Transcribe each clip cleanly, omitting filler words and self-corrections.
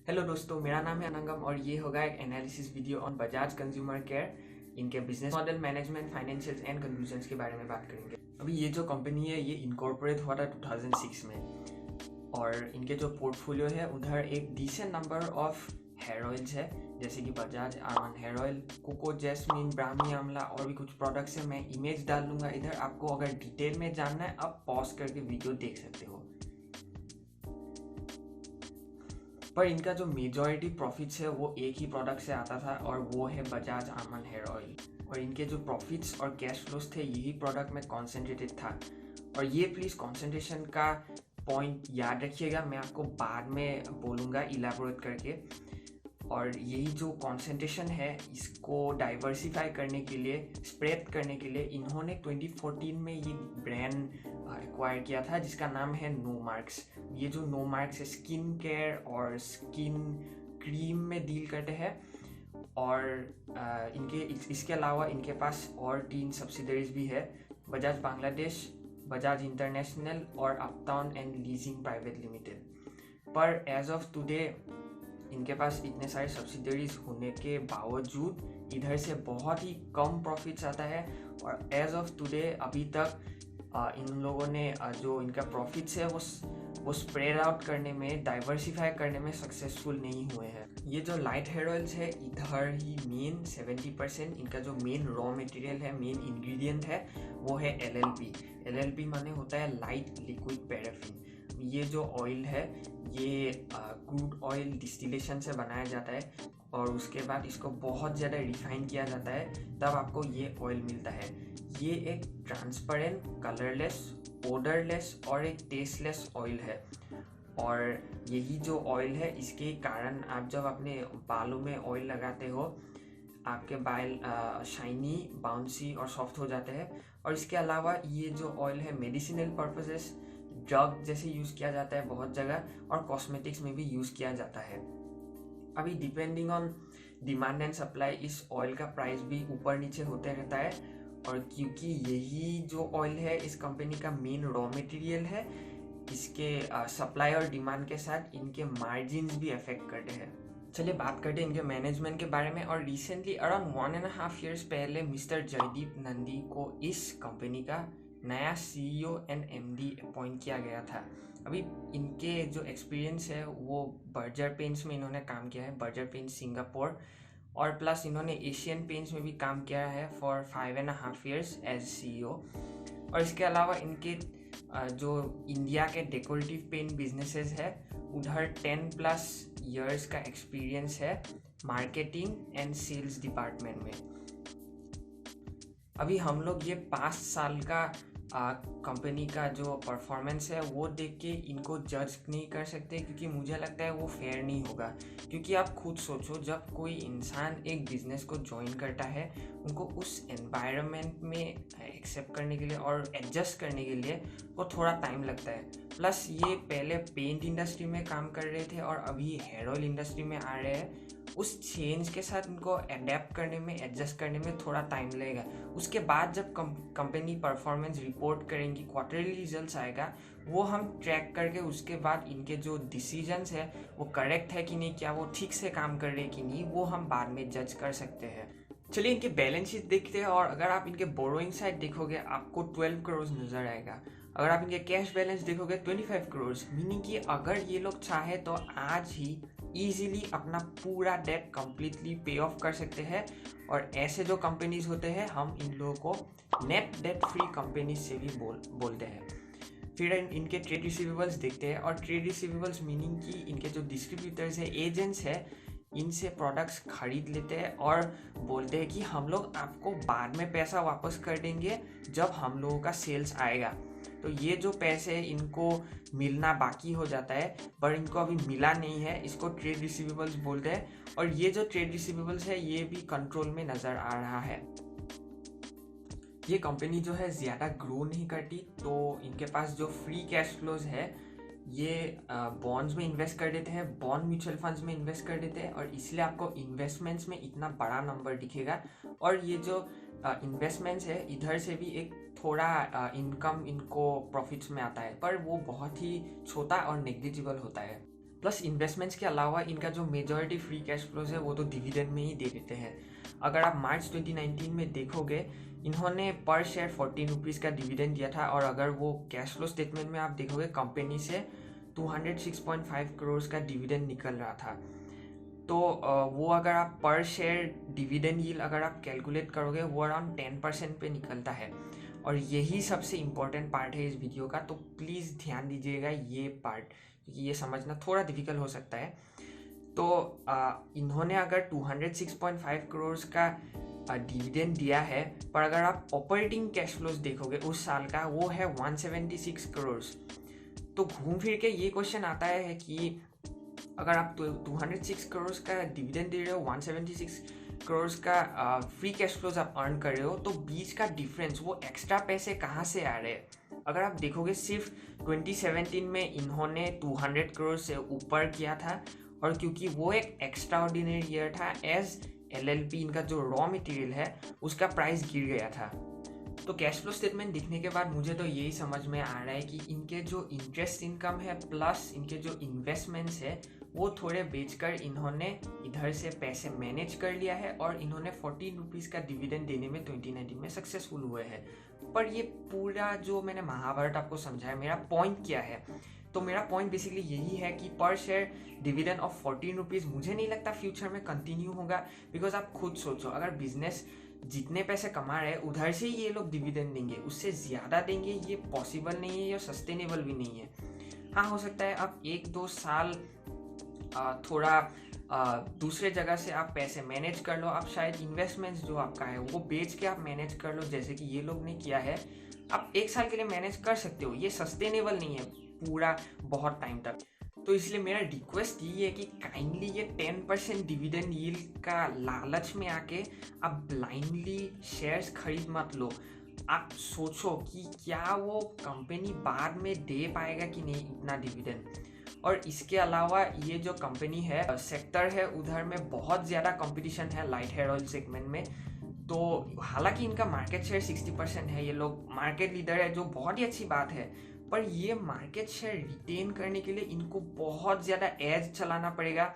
Hello दोस्तों, मेरा नाम है अनंगम और ये होगा एक analysis video on Bajaj consumer care. इनके business model, management, financials and conclusions के बारे में बात करेंगे। अभी ये जो कंपनी है ये इनकॉर्पोरेट हुआ था 2006 में और इनके जो पोर्टफोलियो है उधर एक decent number of hair oils है, जैसे कि Bajaj almond hair oil, coco jasmine, Brahmi Amla और भी कुछ प्रोडक्ट्स है। मैं इमेज डाल दूंगा इधर, आपको अगर डिटेल में जानना है आप पॉज करके वीडियो देख सकते हो। पर इनका जो मेजॉरिटी प्रॉफिट्स है वो एक ही प्रोडक्ट से आता था और वो है बजाज आमंड हेयर ऑयल। और इनके जो प्रॉफिट्स और कैश फ्लोस थे यही प्रोडक्ट में कॉन्सेंट्रेटेड था। और ये प्लीज़ कॉन्सेंट्रेशन का पॉइंट याद रखिएगा, मैं आपको बाद में बोलूँगा इलेबोरेट करके। और यही जो कॉन्सेंट्रेशन है इसको डाइवर्सिफाई करने के लिए, स्प्रेड करने के लिए इन्होंने 2014 में ये ब्रांड एक्वायर किया था जिसका नाम है नो मार्क्स। ये जो नो मार्क्स है स्किन केयर और स्किन क्रीम में डील करते हैं। और इनके इसके अलावा इनके पास और 3 सब्सिडरीज भी है, बजाज बांग्लादेश, बजाज इंटरनेशनल और uptown and leasing private limited. पर एज ऑफ टुडे इनके पास इतने सारे सब्सिडरीज होने के बावजूद इधर से बहुत ही कम प्रॉफिट्स आता है। और एज ऑफ टुडे अभी तक इन लोगों ने जो इनका प्रॉफिट्स है वो स्प्रेड आउट करने में, डाइवर्सिफाई करने में सक्सेसफुल नहीं हुए हैं। ये जो लाइट हेयर ऑयल्स है इधर ही मेन 70% इनका जो मेन रॉ मटेरियल है, मेन इंग्रेडिएंट है वो है LLP। LLP माने होता है लाइट लिक्विड पैराफिन। ये जो ऑयल है ये क्रूड ऑयल डिस्टिलेशन से बनाया जाता है और उसके बाद इसको बहुत ज़्यादा रिफाइन किया जाता है, तब आपको ये ऑयल मिलता है। ये एक ट्रांसपेरेंट, कलरलेस, ओडरलेस और एक टेस्टलेस ऑयल है। और यही जो ऑयल है इसके कारण आप जब अपने बालों में ऑयल लगाते हो आपके बाल शाइनी, बाउंसी और सॉफ्ट हो जाते हैं। और इसके अलावा ये जो ऑयल है मेडिसिनल पर्पसेस, ड्रग जैसे यूज़ किया जाता है बहुत जगह, और कॉस्मेटिक्स में भी यूज़ किया जाता है। अभी depending on demand and supply इस ऑयल का प्राइस भी ऊपर नीचे होते रहता है। और क्योंकि यही जो ऑयल है इस कंपनी का मेन रॉ मटेरियल है, इसके सप्लाई और डिमांड के साथ इनके मार्जिन्स भी अफेक्ट करते हैं। चलिए बात करते हैं इनके मैनेजमेंट के बारे में। और रिसेंटली अराउंड 1.5 ईयर्स पहले मिस्टर जयदीप नंदी को इस कंपनी का नया CEO एंड MD अपॉइंट किया गया था। अभी इनके जो एक्सपीरियंस है वो बर्जर पेंट्स में इन्होंने काम किया है, बर्जर पेंट्स सिंगापुर, और प्लस इन्होंने एशियन पेंट्स में भी काम किया है फॉर 5.5 ईयर्स एज CEO। और इसके अलावा इनके जो इंडिया के डेकोरेटिव पेंट बिजनेसेस है उधर 10+ ईयर्स का एक्सपीरियंस है मार्केटिंग एंड सेल्स डिपार्टमेंट में। अभी हम लोग ये 5 साल का कंपनी का जो परफॉर्मेंस है वो देख के इनको जज नहीं कर सकते, क्योंकि मुझे लगता है वो फेयर नहीं होगा। क्योंकि आप खुद सोचो, जब कोई इंसान एक बिजनेस को ज्वाइन करता है उनको उस एनवायरनमेंट में एक्सेप्ट करने के लिए और एडजस्ट करने के लिए वो थोड़ा टाइम लगता है। प्लस ये पहले पेंट इंडस्ट्री में काम कर रहे थे और अभी हेयर ऑयल इंडस्ट्री में आ रहे हैं। उस चेंज के साथ उनको अडेप्ट करने में, एडजस्ट करने में थोड़ा टाइम लगेगा। उसके बाद जब कंपनी परफॉर्मेंस रिपोर्ट करेंगी, क्वार्टरली रिजल्ट्स आएगा, वो हम ट्रैक करके उसके बाद इनके जो डिसीजंस है वो करेक्ट है कि नहीं, क्या वो ठीक से काम कर रहे हैं कि नहीं, वो हम बाद में जज कर सकते हैं। चलिए इनके बैलेंस शीट देखते हैं। और अगर आप इनके बोरोइंग साइड देखोगे आपको 12 करोड़ नज़र आएगा। अगर आप इनके कैश बैलेंस देखोगे 25 करोड़, मीनिंग कि अगर ये लोग चाहे तो आज ही ईजिली अपना पूरा डेट कम्प्लीटली पे ऑफ कर सकते हैं। और ऐसे जो कंपनीज होते हैं हम इन लोगों को नेट डेट फ्री कंपनीज से भी बोलते हैं। फिर इनके ट्रेड रिसीवेबल्स देखते हैं। और ट्रेड रिसीवेबल्स मीनिंग कि इनके जो डिस्ट्रीब्यूटर्स है, एजेंट्स है, इनसे प्रोडक्ट्स खरीद लेते हैं और बोलते हैं कि हम लोग आपको बाद में पैसा वापस कर देंगे जब हम लोगों का सेल्स आएगा। तो ये जो पैसे इनको मिलना बाकी हो जाता है पर इनको अभी मिला नहीं है, इसको ट्रेड रिसीवेबल्स बोलते हैं। और ये जो ट्रेड रिसीवेबल्स है ये भी कंट्रोल में नज़र आ रहा है। ये कंपनी जो है ज़्यादा ग्रो नहीं करती, तो इनके पास जो फ्री कैश फ्लोज है ये बॉन्ड्स में इन्वेस्ट कर देते हैं, बॉन्ड म्यूचुअल फंड्स में इन्वेस्ट कर देते हैं, और इसलिए आपको इन्वेस्टमेंट्स में इतना बड़ा नंबर दिखेगा। और ये जो इन्वेस्टमेंट्स है इधर से भी एक थोड़ा इनकम इनको प्रॉफिट्स में आता है, पर वो बहुत ही छोटा और नेग्लिजिबल होता है। प्लस इन्वेस्टमेंट्स के अलावा इनका जो मेजॉरिटी फ्री कैश फ्लोज है वो तो डिविडेंड में ही दे देते हैं। अगर आप मार्च 2019 में देखोगे, इन्होंने पर शेयर 14 रुपीज़ का डिविडेंड दिया था, और अगर वो कैश फ्लो स्टेटमेंट में आप देखोगे कंपनी से 206.5 करोड़ का डिविडेंड निकल रहा था। तो वो अगर आप पर शेयर डिविडेंड यील्ड अगर आप कैलकुलेट करोगे वो अराउंड 10% पे निकलता है, और यही सबसे इम्पोर्टेंट पार्ट है इस वीडियो का। तो प्लीज़ ध्यान दीजिएगा ये पार्ट, क्योंकि ये समझना थोड़ा डिफिकल्ट हो सकता है। तो इन्होंने अगर 206.5 करोड़ का डिविडेंड दिया है, पर अगर आप ऑपरेटिंग कैश फ्लोज देखोगे उस साल का, वो है 176 करोड़। तो घूम फिर के ये क्वेश्चन आता है कि अगर आप 206 करोड़ का डिविडेंड दे रहे हो, 176 करोड़ का फ्री कैश फ्लोज आप अर्न कर रहे हो, तो बीच का डिफरेंस, वो एक्स्ट्रा पैसे कहाँ से आ रहे हैं? अगर आप देखोगे सिर्फ 2017 में इन्होंने 200 करोड़ से ऊपर किया था, और क्योंकि वो एक एक्स्ट्रा ऑर्डिनरी ईयर था, एज LLP इनका जो रॉ मटेरियल है उसका प्राइस गिर गया था। तो कैश फ्लो स्टेटमेंट दिखने के बाद मुझे तो यही समझ में आ रहा है कि इनके जो इंटरेस्ट इनकम है प्लस इनके जो इन्वेस्टमेंट्स है वो थोड़े बेचकर इन्होंने इधर से पैसे मैनेज कर लिया है, और इन्होंने 14 रुपीज़ का डिविडेंड देने में 2019 में सक्सेसफुल हुए हैं। पर ये पूरा जो मैंने महाभारत आपको समझाया, मेरा पॉइंट क्या है? तो मेरा पॉइंट बेसिकली यही है कि पर शेयर डिविडेंड ऑफ 14 रुपीज़ मुझे नहीं लगता फ्यूचर में कंटिन्यू होगा। बिकॉज आप खुद सोचो, अगर बिजनेस जितने पैसे कमा रहे हैं उधर से ही ये लोग डिविडेंड देंगे, उससे ज़्यादा देंगे, ये पॉसिबल नहीं है या सस्टेनेबल भी नहीं है। हाँ, हो सकता है आप 1-2 साल थोड़ा दूसरे जगह से आप पैसे मैनेज कर लो, आप शायद इन्वेस्टमेंट्स जो आपका है वो बेच के आप मैनेज कर लो, जैसे कि ये लोग ने किया है। आप 1 साल के लिए मैनेज कर सकते हो, ये सस्टेनेबल नहीं है पूरा बहुत टाइम तक। तो इसलिए मेरा रिक्वेस्ट ये है कि काइंडली ये 10% डिविडेंड यील्ड का लालच में आके आप ब्लाइंडली शेयर्स खरीद मत लो। आप सोचो कि क्या वो कंपनी बाद में दे पाएगा कि नहीं इतना डिविडेंड। और इसके अलावा ये जो कंपनी है, सेक्टर है, उधर में बहुत ज़्यादा कंपटीशन है लाइट हेयर ऑयल सेगमेंट में। तो हालांकि इनका मार्केट शेयर 60% है, ये लोग मार्केट लीडर है, जो बहुत ही अच्छी बात है। पर ये मार्केट शेयर रिटेन करने के लिए इनको बहुत ज़्यादा एड्स चलाना पड़ेगा,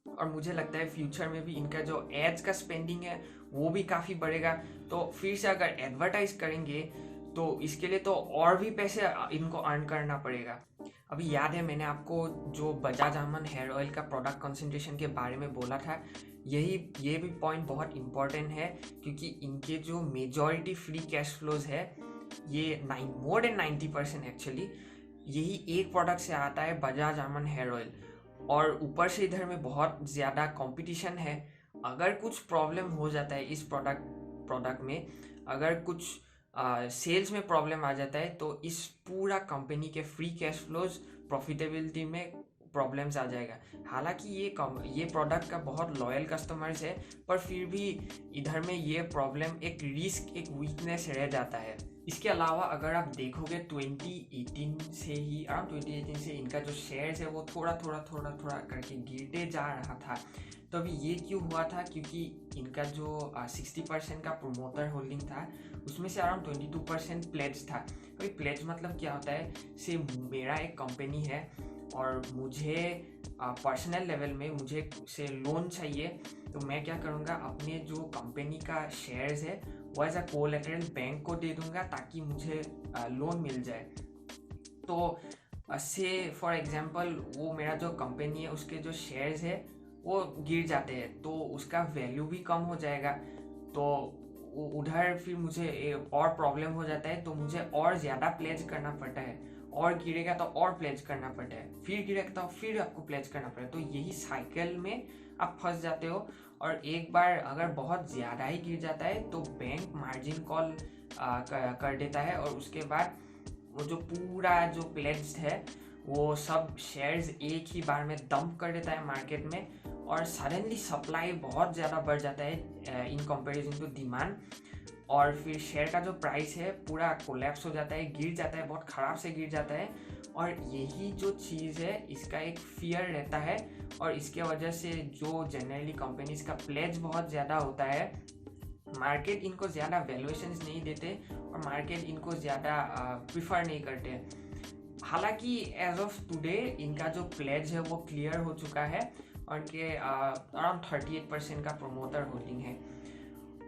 और मुझे लगता है फ्यूचर में भी इनका जो एड्स का स्पेंडिंग है वो भी काफ़ी बढ़ेगा। तो फिर से अगर एडवर्टाइज करेंगे तो इसके लिए तो और भी पैसे इनको अर्न करना पड़ेगा। अभी याद है मैंने आपको जो बजाज आमंड हेयर ऑयल का प्रोडक्ट कंसंट्रेशन के बारे में बोला था, ये भी पॉइंट बहुत इम्पोर्टेंट है, क्योंकि इनके जो मेजॉरिटी फ्री कैश फ्लोज है, ये मोर देन 90% एक्चुअली यही एक प्रोडक्ट से आता है, बजाज आमंड हेयर ऑयल। और ऊपर से इधर में बहुत ज़्यादा कंपटीशन है। अगर कुछ प्रॉब्लम हो जाता है इस प्रोडक्ट में, अगर कुछ सेल्स में प्रॉब्लम आ जाता है, तो इस पूरा कंपनी के फ्री कैश फ्लोज प्रॉफिटेबिलिटी में प्रॉब्लम्स आ जाएगा। हालांकि ये प्रोडक्ट का बहुत लॉयल कस्टमर्स है, पर फिर भी इधर में ये प्रॉब्लम एक रिस्क, एक वीकनेस रह जाता है। इसके अलावा अगर आप देखोगे 2018 से इनका जो शेयर्स है वो थोड़ा करके गिरते जा रहा था। तो अभी ये क्यों हुआ था? क्योंकि इनका जो 60% का प्रोमोटर होल्डिंग था उसमें से अराउंड 22% प्लेज था। अभी प्लेज मतलब क्या होता है? से मेरा एक कंपनी है और मुझे पर्सनल लेवल में मुझे से लोन चाहिए, तो मैं क्या करूँगा, अपने जो कंपनी का शेयर्स है वो एज अ कोलैटरल बैंक को दे दूंगा ताकि मुझे लोन मिल जाए। तो से फॉर एग्जांपल वो मेरा जो कंपनी है उसके जो शेयर्स है वो गिर जाते हैं, तो उसका वैल्यू भी कम हो जाएगा। तो उधर फिर मुझे और प्रॉब्लम हो जाता है, तो मुझे और ज़्यादा प्लेज करना पड़ता है, और गिरेगा तो और प्लेज करना पड़ता है, फिर गिरेगा तो फिर आपको प्लेज करना पड़ता है। तो यही साइकिल में आप फंस जाते हो, और एक बार अगर बहुत ज़्यादा ही गिर जाता है तो बैंक मार्जिन कॉल कर देता है, और उसके बाद वो जो पूरा जो प्लेज्ड है वो सब शेयर्स एक ही बार में डंप कर देता है मार्केट में, और सडनली सप्लाई बहुत ज़्यादा बढ़ जाता है इन कंपैरिजन टू डिमांड, और फिर शेयर का जो प्राइस है पूरा कोलैप्स हो जाता है, गिर जाता है, बहुत ख़राब से गिर जाता है। और यही जो चीज़ है इसका एक फियर रहता है, और इसके वजह से जो जनरली कंपनीज का प्लेज बहुत ज़्यादा होता है, मार्केट इनको ज़्यादा वैल्यूएशंस नहीं देते और मार्केट इनको ज़्यादा प्रिफर नहीं करते। हालांकि एज ऑफ टुडे इनका जो प्लेज है वो क्लियर हो चुका है और इनके अराउंड 38% का प्रोमोटर होल्डिंग है।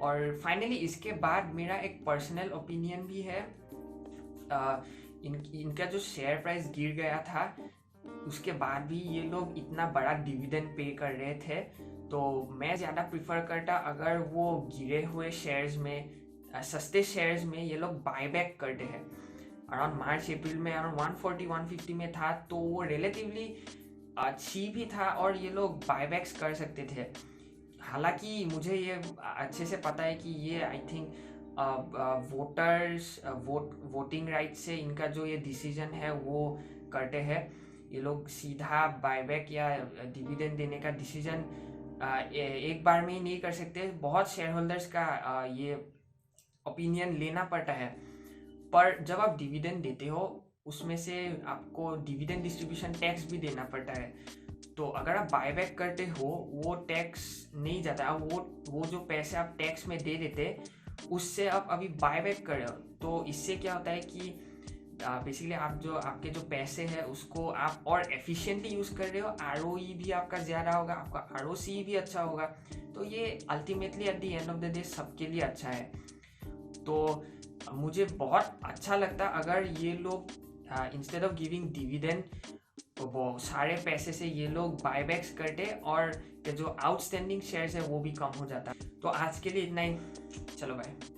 और फाइनली इसके बाद मेरा एक पर्सनल ओपिनियन भी है। इनका जो शेयर प्राइस गिर गया था उसके बाद भी ये लोग इतना बड़ा डिविडेंड पे कर रहे थे, तो मैं ज़्यादा प्रिफर करता अगर वो गिरे हुए शेयर्स में, सस्ते शेयर्स में ये लोग बायबैक करते हैं। अराउंड मार्च अप्रैल में अराउंड 140-150 में था, तो वो रिलेटिवली अच्छी भी था और ये लोग बायबैक्स कर सकते थे। हालांकि मुझे ये अच्छे से पता है कि ये आई थिंक वोटिंग राइट से इनका जो ये डिसीजन है वो करते हैं। ये लोग सीधा बायबैक या डिविडेंड देने का डिसीजन एक बार में ही नहीं कर सकते, बहुत शेयर होल्डर्स का ये ओपिनियन लेना पड़ता है। पर जब आप डिविडेंड देते हो उसमें से आपको डिविडेंड डिस्ट्रीब्यूशन टैक्स भी देना पड़ता है, तो अगर आप बायबैक करते हो वो टैक्स नहीं जाता। वो जो पैसे आप टैक्स में दे देते उससे आप अभी बायबैक कर रहे हो, तो इससे क्या होता है कि बेसिकली आपके जो पैसे हैं उसको आप और एफिशिएंटली यूज़ कर रहे हो, ROE भी आपका ज़्यादा होगा, आपका ROC भी अच्छा होगा, तो ये ultimately at the end of the day सबके लिए अच्छा है। तो मुझे बहुत अच्छा लगता अगर ये लोग इंस्टेड ऑफ गिविंग डिविडेंड वो सारे पैसे से ये लोग बायबैक्स करते और जो आउटस्टैंडिंग शेयर्स है वो भी कम हो जाता। तो आज के लिए इतना ही, चलो बाय।